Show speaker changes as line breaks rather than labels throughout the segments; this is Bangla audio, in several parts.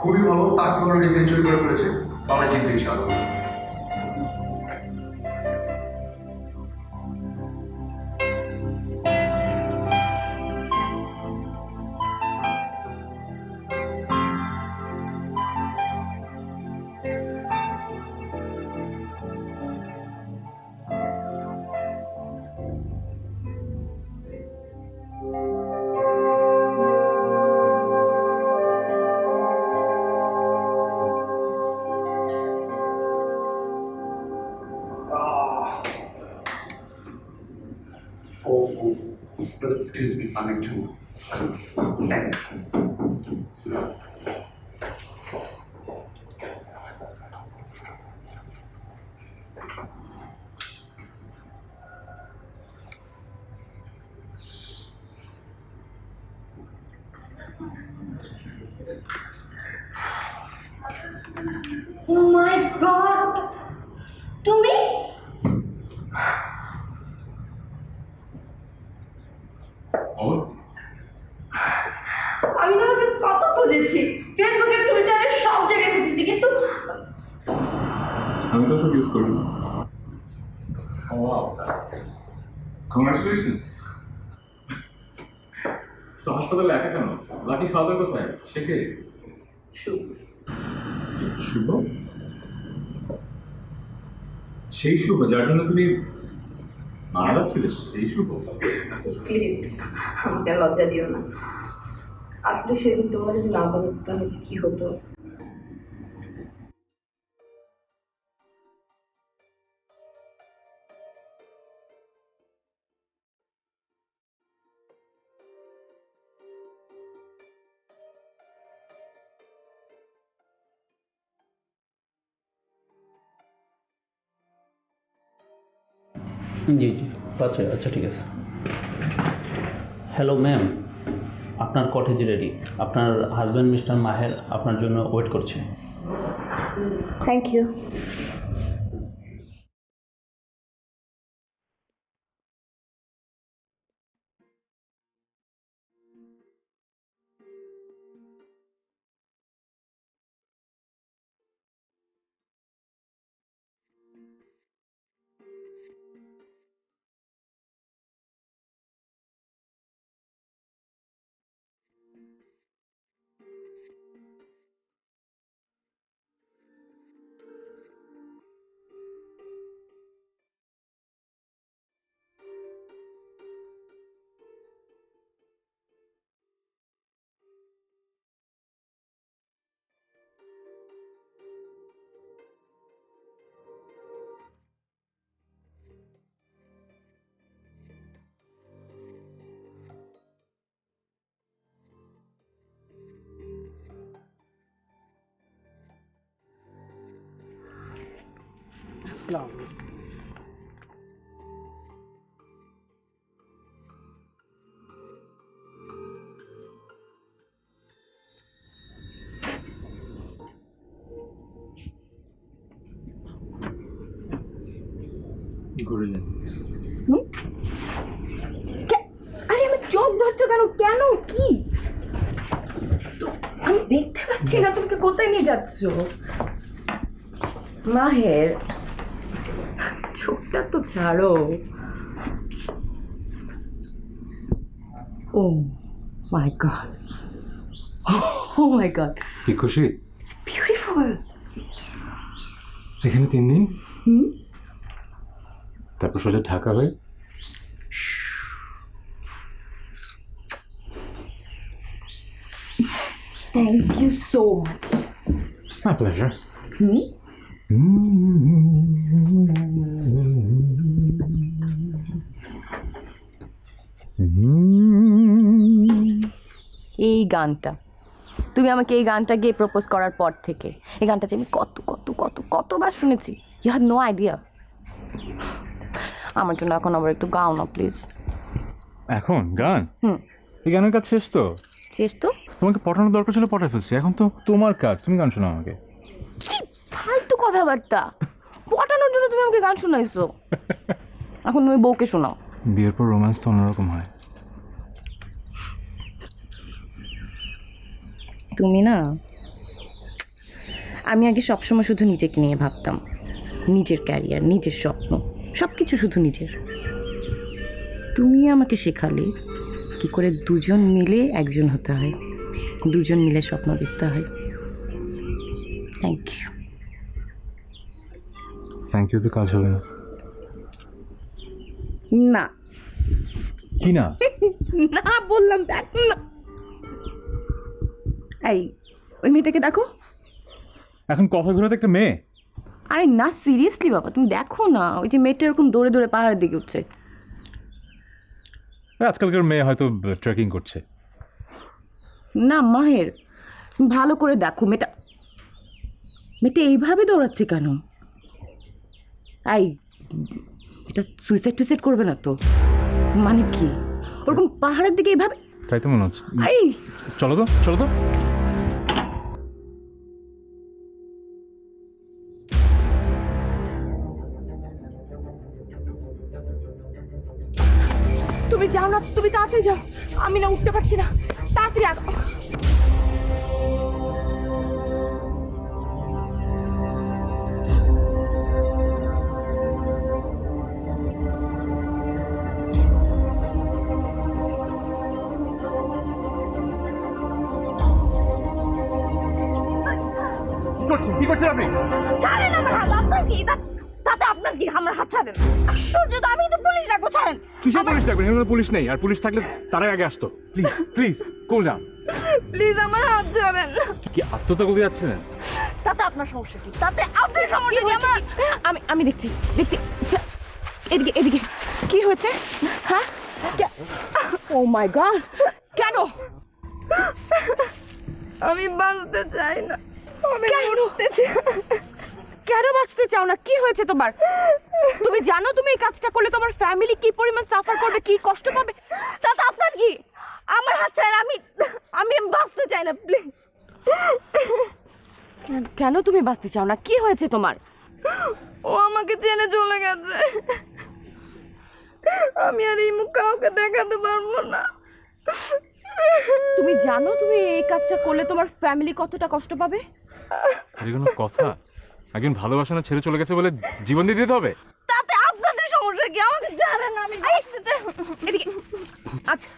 খুবই ভালো, সাকিব অলরেডি সেঞ্চুরি করে ফেলেছে, বাংলা জিতবে ইনশাআল্লাহ। Oh, brother, excuse me, I'm into. Thank you.
Oh my god! তুমি আমি তোমাকে কত খুঁজেছি, ফেসবুকে টুইটারে সব জায়গায় খুঁজেছি, কিন্তু
আমি তো সব ইউজ করি। Wow, congratulations. তো হাসপাতালে একা কেন? লাকি ফাদার কোথায়? সে কে?
শুভ।
শুভ? সেই শুভ যার জন্য তুমি মারা যাচ্ছিলে, সেই শুভ?
প্লিজ আমাকে আর লজ্জা দিও না। আসলে সেদিন তোমরা যদি না বলো তাহলে যে কি হতো।
জি জি আচ্ছা আচ্ছা ঠিক আছে। হ্যালো ম্যাম, আপনার কটেজ রেডি। আপনার হাজব্যান্ড মিস্টার মাহের আপনার জন্য ওয়েট করছে।
Thank you. আরে আমি চোখ ধরছো কেন? কেন কি? তো আমি দেখতে পাচ্ছি না তুমি কোথায় নিয়ে যাচ্ছ। মাহের চোখটা তো ছাড়ো। ও মাই গড, ও মাই গড,
কি খুশি?
বিউটিফুল।
এখানে 3 দিন,
হুম,
তারপর সোজা ঢাকা হয়ে।
Thank you so much.
My pleasure.
Hmm, এই গানটা তুমি আমাকে এই গানটা গিয়ে প্রপোজ করার পর থেকে এই গানটা যে আমি কত কত কত কতবার শুনেছি। You have no idea. আমার জন্য এখন আবার একটু গাও না প্লিজ।
এখন গান?
হুম,
এই গানের কাজ শেষ তো।
শেষ তো?
তোমাকে পটানোর দরকার ছিল, পটায় ফেলছি। এখন তো তোমার কাজ, তুমি গান শোনাও আমাকে।
কি ফালতু কথাবার্তা! পটানোর জন্য তুমি আমাকে গান শোনাইছো, এখন তুমি বউকে শোনাও।
বিয়ের পর রোম্যান্স তো অন্যরকম হয়।
তুমি না, আমি আগে সবসময় শুধু নিজেকে নিয়ে ভাবতাম, নিজের ক্যারিয়ার, নিজের স্বপ্ন, সব কিছু শুধু নিজের। তুমি আমাকে শেখালে কি করে দুজন মিলে একজন হতে হয়, দুজন মিলে স্বপ্ন দেখতে হয়। Thank you.
থ্যাংক ইউ তো কাজ হবে না।
না
কি না?
না বললাম, দেখ না। এই, ওই মেয়েটাকে দেখো।
এখন কথা ঘোরাতে একটা মেয়ে?
আরে না, সিরিয়াসলি বাবা, তুমি দেখো না, ওই যে মেয়েটা এরকম দৌড়ে দৌড়ে পাহাড়ের দিকে উঠছে।
আজকালকার মেয়ে হয়তো ট্রেকিং করছে।
না মাহের, তুমি ভালো করে দেখো, মেয়েটা এইভাবে দৌড়াচ্ছে কেন? এই, এটা সুইসাইড টুইসাইড করবে না তো? মানে কি, ওরকম পাহাড়ের দিকে এইভাবে?
তাই তো মনে হচ্ছে।
এই
চলো তো, চলো তো।
তুমি যাও না, তুমি তাড়াতাড়ি যাও, আমি না উঠতে পারছি না, তাড়াতাড়ি আগো।
কি করছেন আপনি?
ছাড়েন আমার হাত, আপনার কি? তাতে আপনার কি? আমার হাত ছাড়েন। আশ্চর্য তো, আমি তো পুলিশ ডাকবো, ছাড়েন।
কিসের পুলিশ ডাকবেন? এখানে পুলিশ নেই, আর পুলিশ থাকলে তারাই আগে আসতো। Please please cool down.
Please আমার হাত ছাড়েন।
কি আত্মহত্যা করতে যাচ্ছেন?
তাতে আপনার সমস্যা কি? তাতে আপনার সমস্যা কি? আমি দেখছি দেখছি। আচ্ছা, এদিকে এদিকে, কি হয়েছে? হ্যাঁ, ও মাই গড, কেন? আমি বাঁচতে চাই না। কেন বাঁচতে চাও না? কি হয়েছে তোমার? তুমি জানো তুমি এই কাজটা করলে তোমার ফ্যামিলি কি পরিমাণ সাফার করবে, কি কষ্ট পাবে? তাতে আপনার কি? আমার হাত ছাড়েন, আমি বাঁচতে চাই না, প্লিজ। কেন তুমি বাঁচতে চাও না? কি হয়েছে তোমার? ও আমাকে টেনে চলে গেছে, আমি আর এই মুখ কাউকে দেখাতে পারবো না। তুমি জানো তুমি এই কাজটা করলে তোমার ফ্যামিলি কতটা কষ্ট পাবে?
এই কোনো কথা? একজন ভালোবাসা না ছেড়ে চলে গেছে বলে জীবন দিয়ে দিতে হবে?
তাতে আপনাদের সমস্যা কি? আমাকে জানেন না, আমি এদিকে। আচ্ছা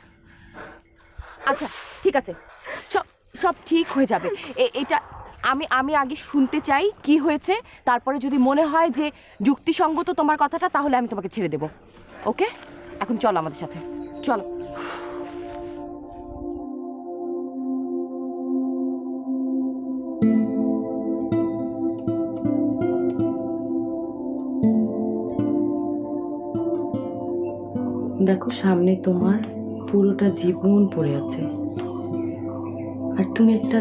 আচ্ছা, ঠিক আছে, সব ঠিক হয়ে যাবে। এটা আমি আগে শুনতে চাই কি হয়েছে, তারপরে যদি মনে হয় যে যুক্তিসঙ্গত তোমার কথাটা, তাহলে আমি তোমাকে ছেড়ে দেব। ওকে, এখন চলো আমাদের সাথে, চলো। দেখো, সামনে তোমার পুরোটা জীবন পড়ে আছে, আর তুমি একটা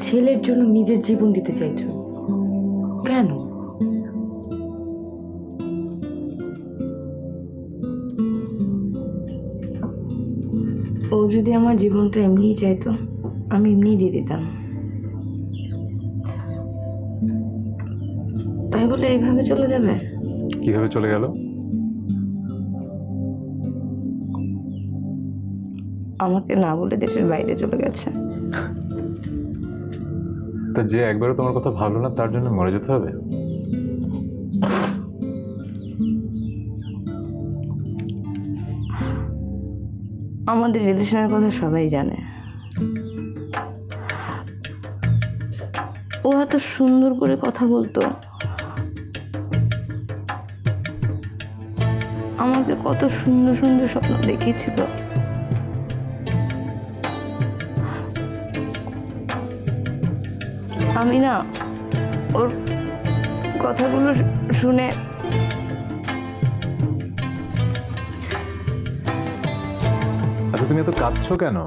ছেলের জন্য নিজের জীবন দিতে চাইছো কেন? ও যদি আমার জীবনটা এমনিই চাইতো, আমি এমনিই দিয়ে দিতাম। তাই বলে এইভাবে চলে যাবে?
কিভাবে চলে গেল?
আমাকে না বলে দেশের বাইরে চলে গেছে।
তা যে একবারও তোমার কথা ভাবলো না, তার জন্য মরে যেতে হবে?
আমাদের রিলেশনের কথা সবাই জানে। ও এত সুন্দর করে কথা বলতো, আমাকে কত সুন্দর সুন্দর স্বপ্ন দেখিয়েছিল। আমি না ওর কথাগুলো শুনে
আচ্ছা, তুমি এত কাঁদছো কেন?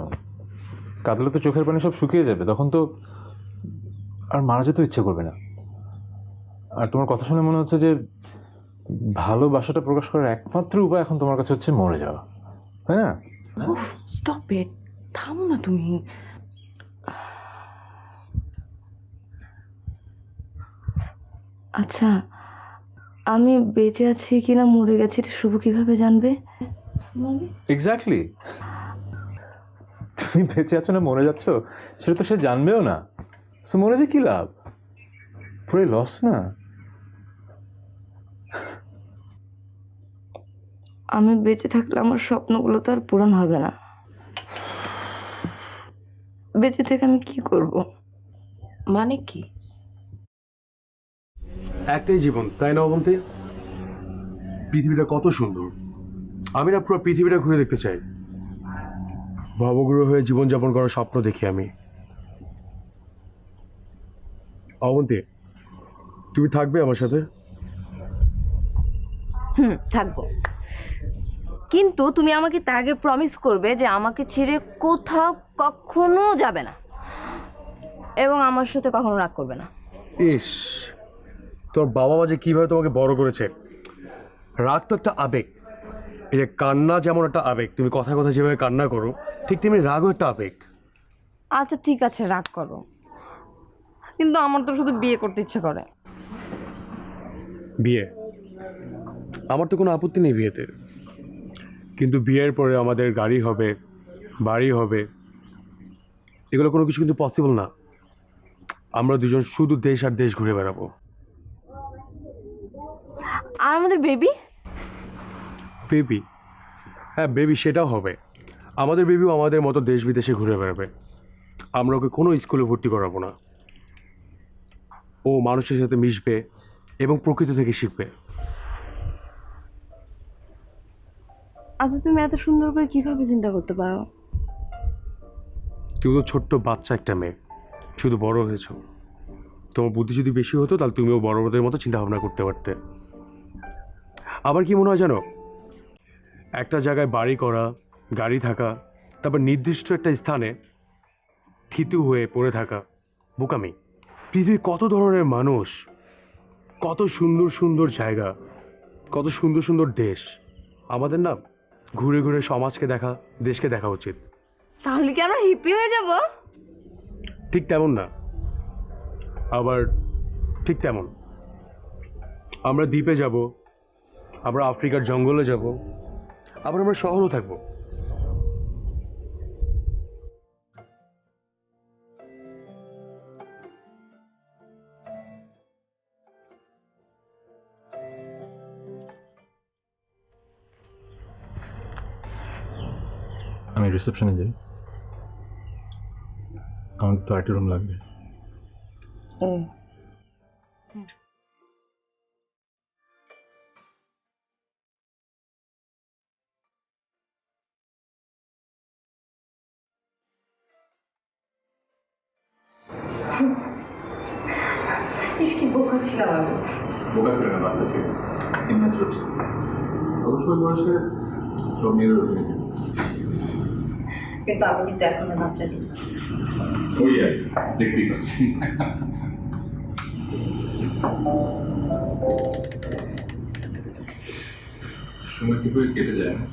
কাঁদলে তো চোখের পানি সব শুকিয়ে যাবে, তখন তো আর মারা যেতেও ইচ্ছে করবে না। আর তোমার কথা শুনে মনে হচ্ছে যে ভালোবাসাটা প্রকাশ করার একমাত্র উপায় এখন তোমার কাছে হচ্ছে মরে যাওয়া, তাই না?
স্টপ ইট, থামো না তুমি। আচ্ছা, আমি বেঁচে আছি কিনা মরে গেছি এটা শুভ কিভাবে জানবে?
এক্স্যাক্টলি। তুমি বেঁচে আছো না মরে যাচ্ছ সেটা তো সে জানবেও না, সো মরে যে কি লাভ, পুরো লস না।
আমি বেঁচে থাকলে আমার স্বপ্নগুলো তো আর পূরণ হবে না। বেঁচে থেকে আমি কি করব?
মানে কি?
একটাই জীবন, তাই না অবন্তী? পৃথিবীটা কত সুন্দর, আমি না পুরো পৃথিবীটা ঘুরে দেখতে চাই। ভবগ্রহ হয়ে জীবনযাপন করার স্বপ্ন দেখি আমি। অবন্তী, তুমি থাকবে আমার সাথে?
থাকবো, কিন্তু তুমি আমাকে তার আগে প্রমিস করবে যে আমাকে ছেড়ে কোথাও কখনো যাবে না এবং আমার সাথে কখনো রাগ করবে না।
ইস, তোর বাবা মা যে কিভাবে তোমাকে বড় করেছে। রাগ তো একটা আবেগ, এই যে কান্না যেমন একটা আবেগ, তুমি কথায় কথায় যেভাবে কান্না করো ঠিক তেমনি রাগও একটা আবেগ।
আচ্ছা ঠিক আছে, রাগ করো, কিন্তু আমার তো শুধু বিয়ে করতে ইচ্ছে করে।
বিয়ে? আমার তো কোনো আপত্তি নেই বিয়েতে, কিন্তু বিয়ের পরে আমাদের গাড়ি হবে, বাড়ি হবে, এগুলো কোনো কিছু কিন্তু পসিবল না। আমরা দুজন শুধু দেশ আর দেশ ঘুরে বেড়াবো।
আর আমাদের বেবি?
বেবি? হ্যাঁ বেবি, সেটাও হবে। আমাদের বেবিও আমাদের মতো দেশ বিদেশে ঘুরে বেড়াবে। আমরা ওকে কোনো স্কুলে ভর্তি করাবো না। ও মানুষের সাথে মিশবে এবং প্রকৃতি থেকে শিখবে।
আচ্ছা তুমি এত সুন্দর করে কিভাবে চিন্তা করতে পারো?
তুমি তো ছোট্ট বাচ্চা একটা মেয়ে, শুধু বড় হয়েছো। তোমার বুদ্ধি যদি বেশি হতো তাহলে তুমিও বড়দের মতো চিন্তা ভাবনা করতে পারতে। আবার কি মনে হয় জানো, একটা জায়গায় বাড়ি করা, গাড়ি থাকা, তারপর নির্দিষ্ট একটা স্থানে থিতু হয়ে পড়ে থাকা বোকামি। পৃথিবীর কত ধরনের মানুষ, কত সুন্দর সুন্দর জায়গা, কত সুন্দর সুন্দর দেশ। আমাদের না ঘুরে ঘুরে সমাজকে দেখা, দেশকে দেখা উচিত।
তাহলে কি আমরা হিপি হয়ে যাব?
ঠিক তেমন না, আবার ঠিক তেমন। আমরা দ্বীপে যাব, আমরা আফ্রিকার জঙ্গলে যাব, আবার আমরা শহরও থাকবো।
আমি রিসেপশনে যাই, আমার তো আরেকটা রুম লাগবে।
কি বোকা ছিলাম আমি।
বোকা ছিল না, বাচ্চা ছিল, ইম্যাচুর ছিল। অবশ্যই বয়সে সব মেয়েদের অভিনয়।
কিন্তু আমি কিন্তু এখনো বাচ্চা নেই।
ও ইয়েস, দেখতেই পাচ্ছি। সময় কিভাবে কেটে যায় না?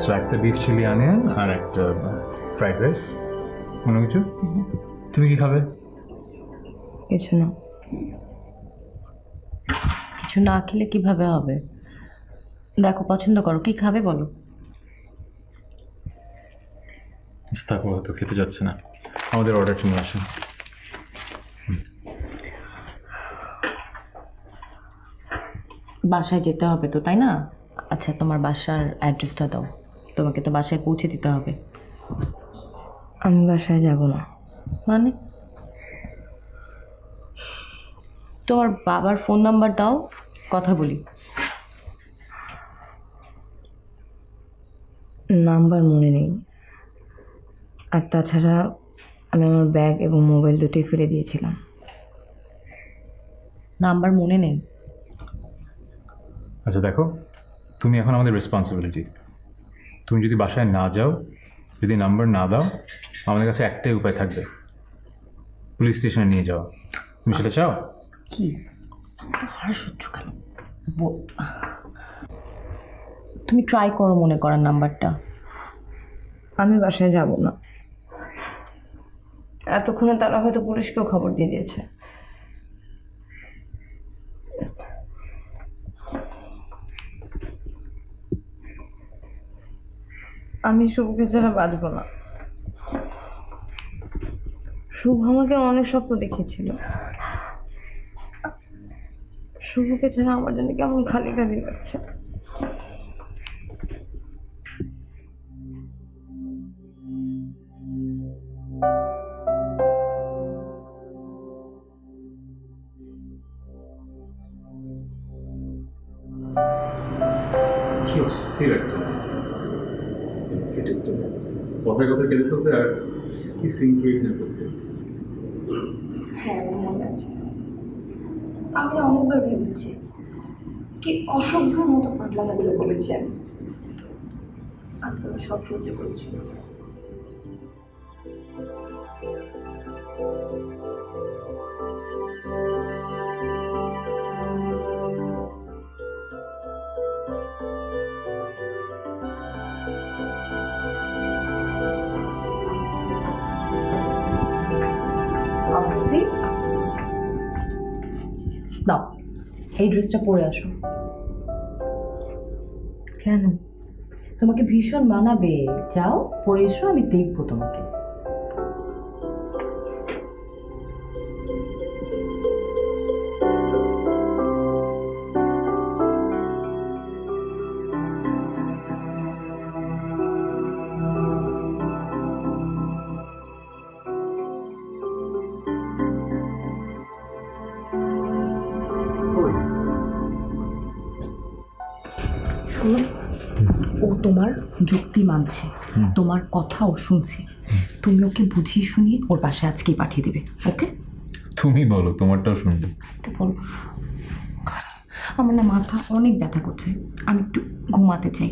সো একটা বিফ চিলি আনিয়ন আর একটা ফ্রাইড রাইস। কোনো কিছু? তুমি কি খাবে?
কিছু না। কিছু না খেলে কিভাবে হবে? দেখো পছন্দ করো, কি খাবে বলো।
থাকো, তো খেতে যাচ্ছে না, আমাদের অর্ডারটা নিয়ে আসেন।
বাসায় যেতে হবে তো, তাই না? আচ্ছা তোমার বাসার অ্যাড্রেসটা দাও, তোমাকে তো বাসায় পৌঁছে দিতে হবে। আমি বাসায় যাব না। মানে? তোমার বাবার ফোন নাম্বার দাও, কথা বলি। নাম্বার মনে নেই, আর তাছাড়া আমি আমার ব্যাগ এবং মোবাইল দুটোই ফেলে দিয়েছিলাম। নাম্বার মনে নেই?
আচ্ছা দেখো, তুমি এখন আমাদের রেসপন্সিবিলিটি। তুমি যদি বাসায় না যাও, যদি নাম্বার না দাও, আমাদের কাছে একটাই উপায় থাকবে, পুলিশ স্টেশনে নিয়ে যাওয়া। তুমি সেটা চাও?
কি আর সহ্য কেন? তুমি ট্রাই করো মনে করার নাম্বারটা। আমি বাসায় যাব না, এতক্ষণে তারা হয়তো পুলিশকেও খবর দিয়ে দিয়েছে। আমি শুভকে ছাড়া বাঁচব না। শুভ আমাকে অনেক স্বপ্ন দেখেছিল, শুভকে ছাড়া আমার জন্য কেমন খালি খালি লাগছে।
কি অস্থির একদম, কথায় কথায় কেঁদে ফেলতে আর কি সিন ক্রিয়েট না করতে।
হ্যাঁ আমার মনে আছে, আমি অনেকবার ভেবেছি কি অসভ্যর মতো পাগলামিগুলো করেছি আমি তবে সব সহ্য করেছি।
নাও, এই ড্রেসটা পরে আসো।
কেন?
তোমাকে ভীষণ মানাবে, যাও পরে এসো, আমি দেখবো তোমাকে। শোনো, ও তোমার যুক্তি মানছে, তোমার কথাও শুনছে। তুমি ওকে বুঝিয়ে শুনিয়ে ওর বাসায় আজকেই পাঠিয়ে দেবে, ওকে?
তুমি বলো, তোমারটাও শুনবে।
আস্তে বলো। আমার না মাথা অনেক ব্যথা করছে, আমি একটু ঘুমাতে চাই।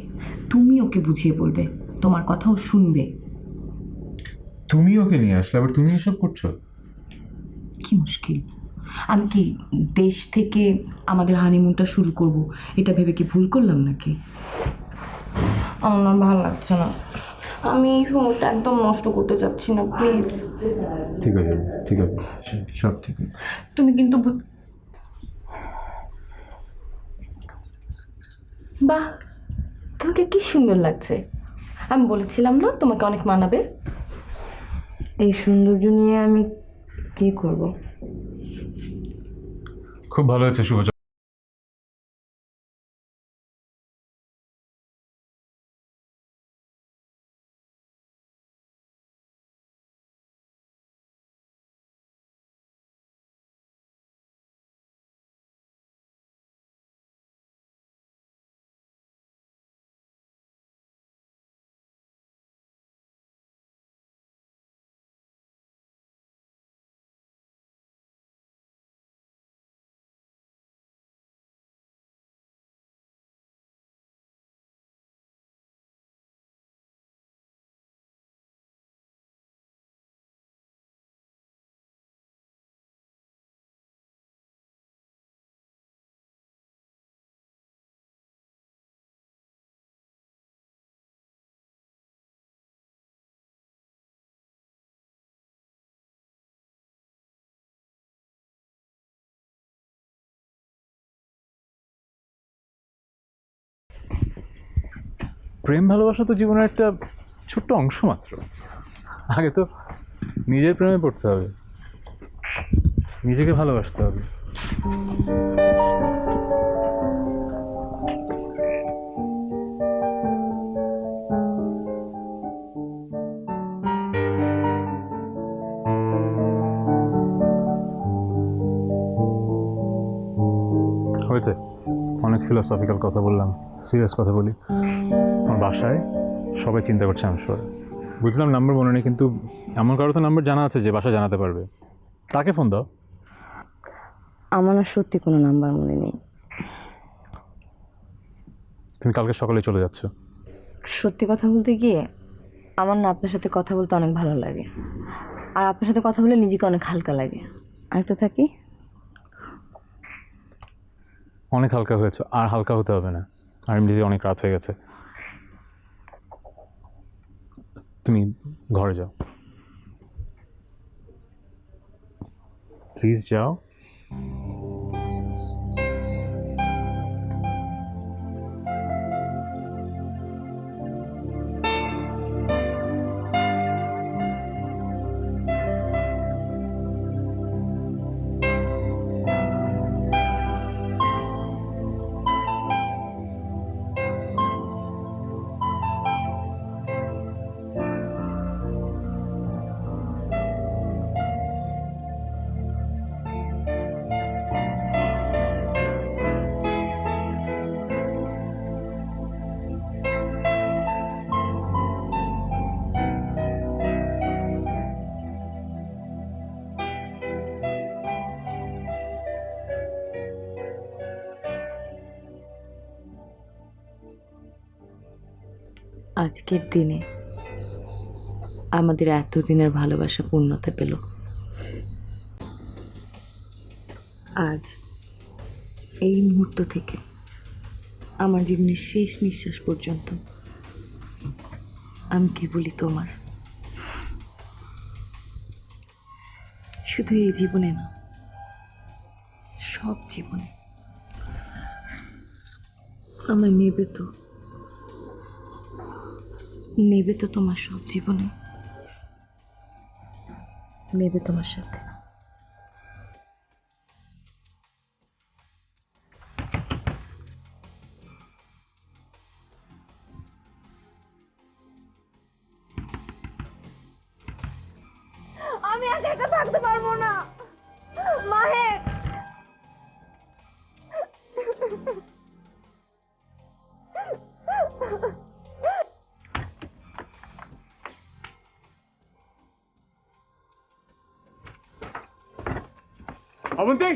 তুমি ওকে বুঝিয়ে বলবে, তোমার কথাও শুনবে।
তুমি ওকে নিয়ে আসলে আবার তুমি এসব করছো?
কি মুশকিল, আমি কি দেশ থেকে আমাদের হানিমুনটা শুরু করব এটা ভেবে কি ভুল করলাম নাকি?
আমার না ভালো লাগছে না, আমি এই সময়টা একদম নষ্ট করতে চাচ্ছি না, প্লিজ।
ঠিক আছে, ঠিক আছে, সব ঠিক আছে।
তুমি কিন্তু বাহ, তোমাকে কি সুন্দর লাগছে। আমি বলেছিলাম না তোমাকে অনেক মানাবে।
এই সৌন্দর্য নিয়ে আমি কি করব?
খুব ভালো হয়েছে শুভ। প্রেম ভালোবাসা তো জীবনের একটা ছোট্ট অংশ মাত্র। আগে তো নিজের প্রেমে পড়তে হবে, নিজেকে ভালোবাসতে হবে। হয়েছে, অনেক ফিলোসফিক্যাল কথা বললাম, সিরিয়াস কথা বলি। আমার বাসায় সবাই চিন্তা করছে আমি শোর। বুঝলাম নাম্বার মনে নেই, কিন্তু এমন কারো তো নাম্বার জানা আছে যে বাসায় জানাতে পারবে, তাকে ফোন দাও।
আমার না সত্যি কোনো নাম্বার মনে নেই।
তুমি কালকে সকালে চলে যাচ্ছ।
সত্যি কথা বলতে গিয়ে আমার না আপনার সাথে কথা বলতে অনেক ভালো লাগে, আর আপনার সাথে কথা বলে নিজেকে অনেক হালকা লাগে। আর তো থাকি।
অনেক হালকা হয়েছে, আর হালকা হতে হবে না, আর এমনিতে অনেক রাত হয়ে গেছে। তুমি ঘরে যাও, প্লিজ যাও।
আজকের দিনে আমাদের এতদিনের ভালোবাসা পূর্ণতা পেল। আজ এই মুহূর্ত থেকে আমার জীবনের শেষ নিঃশ্বাস পর্যন্ত আমি কেবলই তোমার। শুধু এই জীবনে না, সব জীবনে আমার নেবে তো তোমার সব জীবনে, নেবে তোমার সাথে।
আমি একা একা থাকতে পারবো না মাহের।
অবন্তী,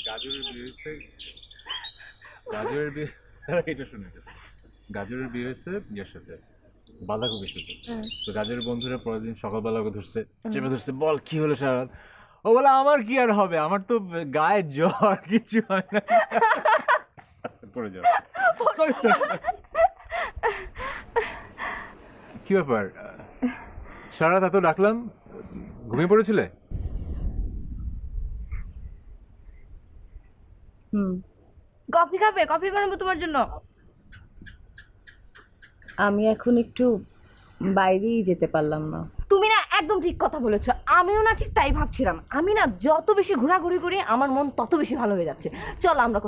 গাজরের বিয়ে হয়েছে, গাজরের বিয়ে এটা শুনে, গাজরের বিয়ে হয়েছে ইয়ের সাথে, বাঁধাকপির সাথে। তো গাজরের বন্ধুরা পরের দিন সকালবেলা ওকে ধরছে, চেপে ধরছে, বল কি হলো সারা রাত? ও বলে আমার কি আর হবে, আমার তো গায়ে জ্বর, কিছু হয় না। পড়ে যাও, সরি সরি। কি ব্যাপার, সারা রাত এত ডাকলাম, ঘুমিয়ে পড়েছিলে?
কফি খাবে? কফি বানাবো তোমার জন্য। আমি এখন একটু বাইরেই যেতে পারলাম না।
তুমি না একদম ঠিক কথা বলেছো, আমিও না ঠিক তাই ভাবছিলাম। আমি না যত বেশি ঘোরাঘুরি করি আমার মন তত বেশি ভালো হয়ে যাচ্ছে। চল আমরা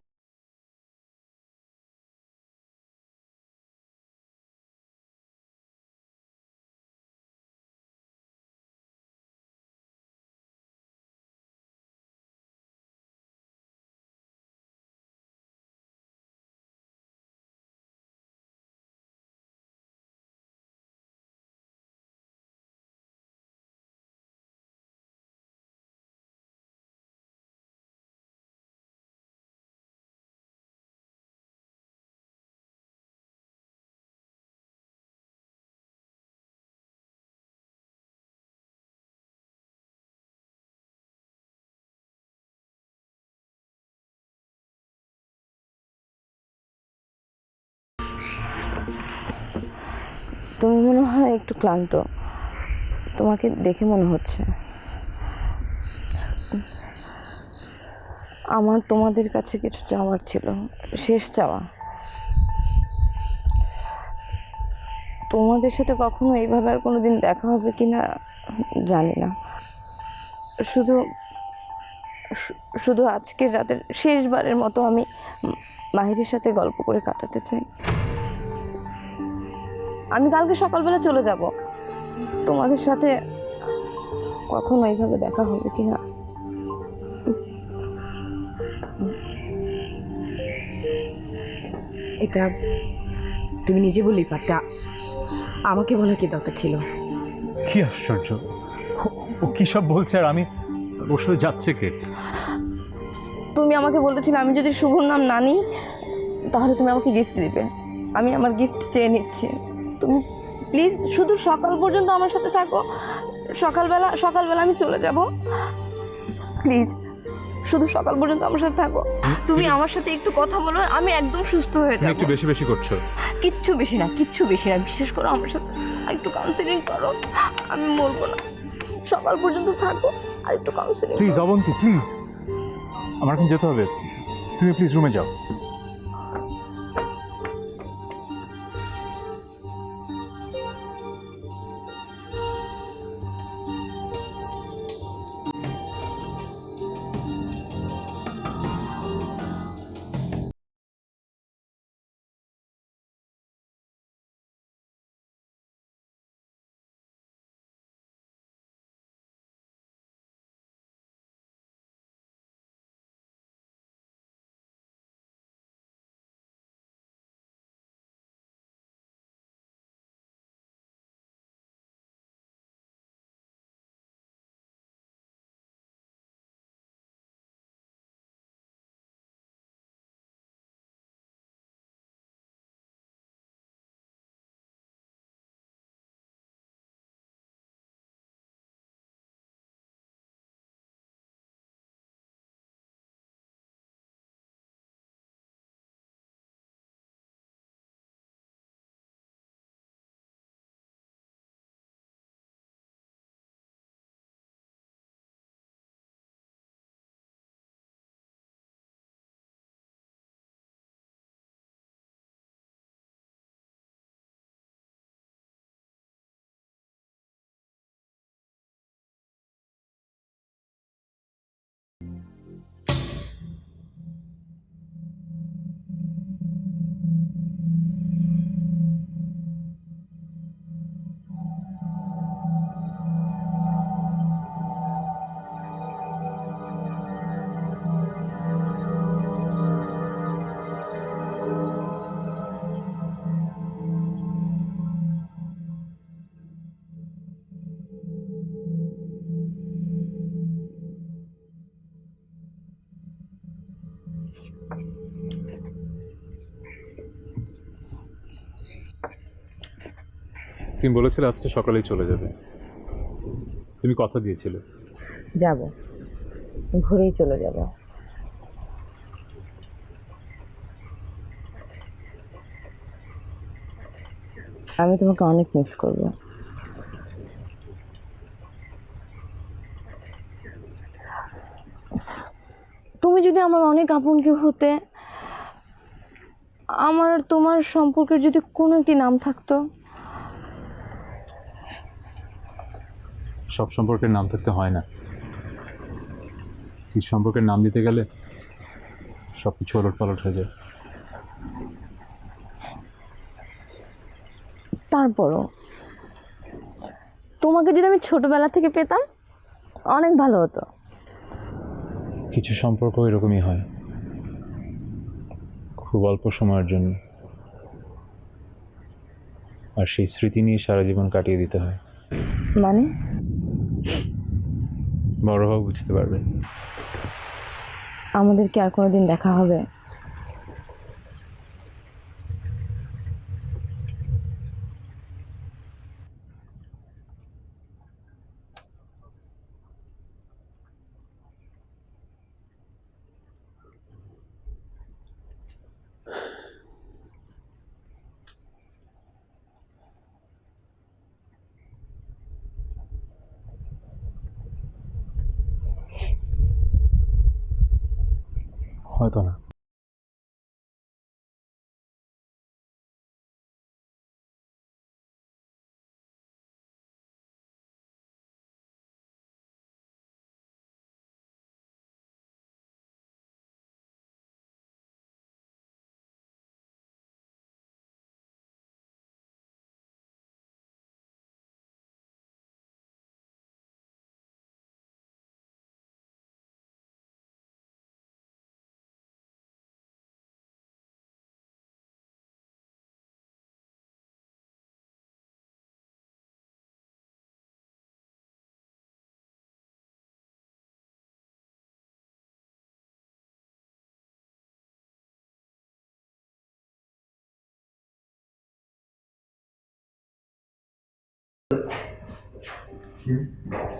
তুমি মনে হয় একটু ক্লান্ত, তোমাকে দেখে মনে হচ্ছে। আমার তোমাদের কাছে কিছু চাওয়ার ছিল, শেষ চাওয়া। তোমাদের সাথে কখনো এইভাবে আর কোনোদিন দেখা হবে কিনা জানি না, শুধু শুধু আজকের রাতের শেষবারের মতো আমি মাহিরের সাথে গল্প করে কাটাতে চাই। আমি কালকে সকালবেলা চলে যাব, তোমাদের সাথে কখনো এইভাবে দেখা হবে কিনা।
এটা তুমি নিজে বললেই পারতে, আমাকে বলার কি দরকার ছিল?
কি আশ্চর্য, ও কি সব বলছে আর আমি ওর সাথে যাচ্ছে কে?
তুমি আমাকে বলেছিলে আমি যদি শুভর নাম না নিই তাহলে তুমি আমাকে গিফট দিবে। আমি আমার গিফট চেয়ে নিচ্ছি। তুমি প্লিজ শুধু সকাল পর্যন্ত আমার সাথে থাকো, সকালবেলা আমি চলে যাব। প্লিজ শুধু সকাল পর্যন্ত আমার সাথে থাকো। তুমি আমার সাথে একটু কথা বলো, আমি একদম সুস্থ হয়ে
তুমি
যাব।
একটু বেশি বেশি করছো।
কিচ্ছু বেশি না, বিশেষ করে আমার সাথে একটু কাউন্সিলিং করো, আমি মরবো না। সকাল পর্যন্ত থাকো আর একটু কাউন্সিলিং।
প্লিজ অবন্তী, প্লিজ, আমার এখন যেতে হবে, তুমি প্লিজ রুমে যাও। তুমি বলেছিলে আজকে সকালেই চলে যাবে, তুমি কথা দিয়েছিলে।
যাব, ঘুরেই চলে যাব। আমি তোমাকে অনেক মিস করব। তুমি যদি আমার অনেক আপন কেউ হতে, আমার আর তোমার সম্পর্কের যদি কোনো একটি নাম থাকতো।
সব সম্পর্কের নাম থাকতে হয় না, এই সম্পর্কের নাম দিতে গেলে সব কিছু ওলট পালট হয়ে যায়।
তারপরও তোমাকে যদি আমি ছোটবেলা থেকে পেতাম অনেক ভালো হতো।
কিছু সম্পর্ক এরকমই হয়, খুব অল্প সময়ের জন্য, আর সেই স্মৃতি নিয়ে সারা জীবন কাটিয়ে দিতে হয়।
মানে
বড় হও, বুঝতে পারবে।
আমাদের কি আর কোনোদিন দেখা হবে?
হয়তো না।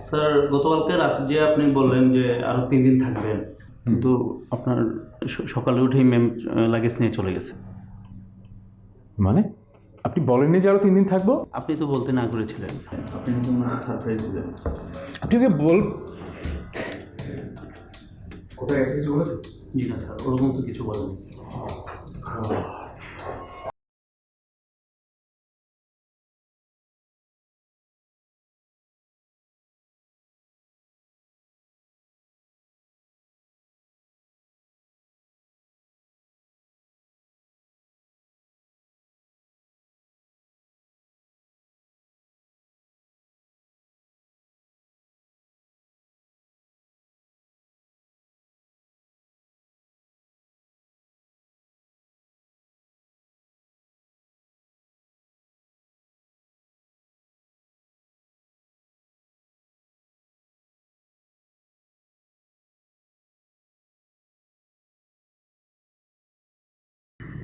স্যার গতকালকে রাতে যে আপনি বললেন যে আরও 3 দিন থাকবেন, কিন্তু আপনার সকালে উঠেই ম্যাম লাগেজ নিয়ে চলে গেছে।
মানে আপনি বলেননি যে আরো 3 দিন থাকবো?
আপনি তো বলতে না করেছিলেন।
আপনি কিন্তু ওনাকে সারপ্রাইজ দিলেন।
আপনি ওকে
কোথায় গেছে কিছু বলেছে?
জি না স্যার, ওরকম তো কিছু বলেনি।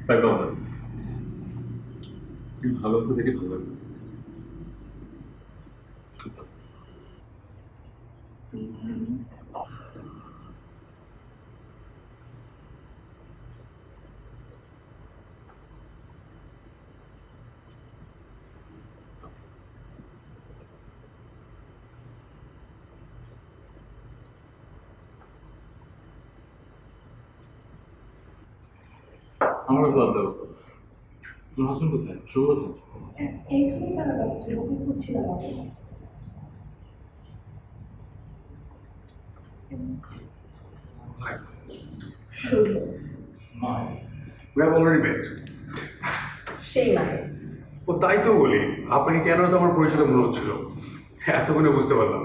তাই তো না, তুমি ভালো আছো দেখে ভালো লাগলো।
তুমি ভালো নেই?
আমারও তো আলাদা ব্যাপার। তোমার হাজবেন্ড কোথায়? শুভ কোথায়?
এইখানেই তারা কাছে ছিল, ওকে খুঁজছিলাম আমি। শুভ,
We have already met.
সেই মানে
ও তাই তো বলি, আপনাকে কেন তো আমার পরিচিত মনে হচ্ছিল, এতক্ষণে বুঝতে পারলাম।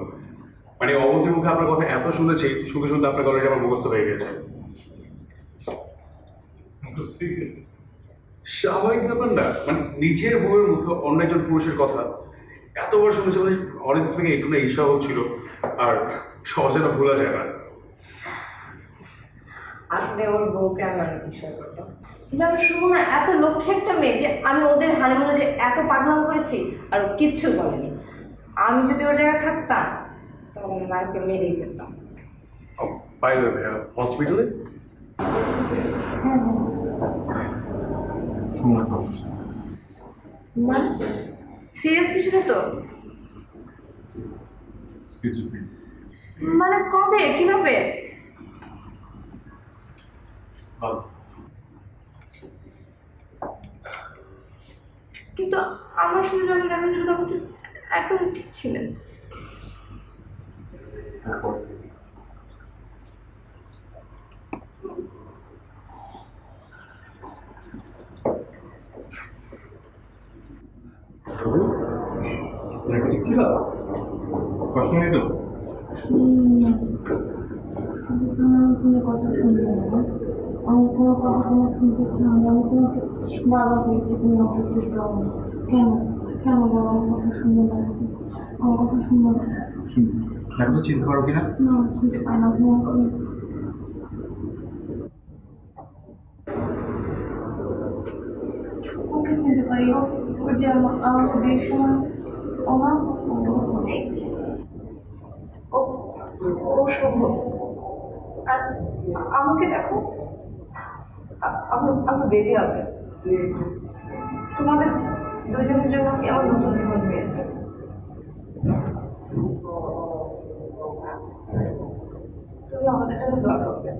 মানে অবন্তীর মুখে আপনার কথা এত শুনেছি, শুনতে শুনতে আপনার অলরেডি আমার মুখস্থ হয়ে গেছে। স্বাভাবিক ব্যাপার না, মানে নিজের বউয়ের মুখে অন্য একজন পুরুষের কথা এতবার শুনেছি, মানে অনেস্ট থেকে একটু না ঈর্ষা হচ্ছিল, আর সহজে না ভোলা যায় না।
আসলে ওর বউকে আমি অনেক বিষয় করতাম। যেন শুভ না এত লক্ষ্যে একটা মেয়ে যে আমি ওদের হানিমুনে যে এত পাগলাম করেছি আর ও কিচ্ছু বলেনি। আমি যদি ওর জায়গায় থাকতাম তাহলে আমি মারকে মেরেই ফেলতাম।
বাই দ্য ওয়ে, হসপিটালে
সুমন তো অসুস্থ।
মানে সিরিয়াস কিছু না তো?
স্কিজোফ্রেনিয়া।
মানে কবে কিভাবে?
ভালো।
কিন্তু আমার সাথে যখন দেখা ছিল তখন তো একদম ঠিক ছিলেন।
তারপর থেকে ঠিক ছিল? কষ্ট নেই তো?
তোমার কথা শুনতে হবে, আমি কোনো কথা তোমার শুনতে চাই না। আমি তোমাকে বারবার বলছি তুমি আমাকে দাও। কেন কেন বলো আমার কথা শুনবে না? আমার কথা শুনবে না?
শুনুন, এখন তো চিন্তা করো কিনা?
না শুনতে পাই না তুমি আমাকে। ওকে চিনতে পারি, ও যে আমাকে বিয়ের সময় আমার ও ও সম্ভব। আর আমাকে দেখো, আমার বেবি হবে। তোমাদের দুজনের জন্য কি আমার নতুন জীবন পেয়েছে।
তুমি আমাদের জন্য দোয়া করবে।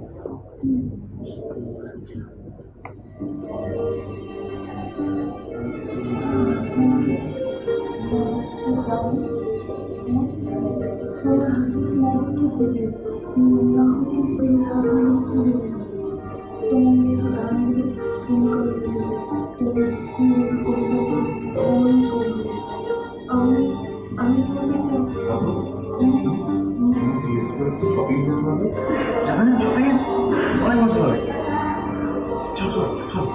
শপিং করতে হবে, যাবে না শপিং? অনেক মজা হবে। চল চল চল।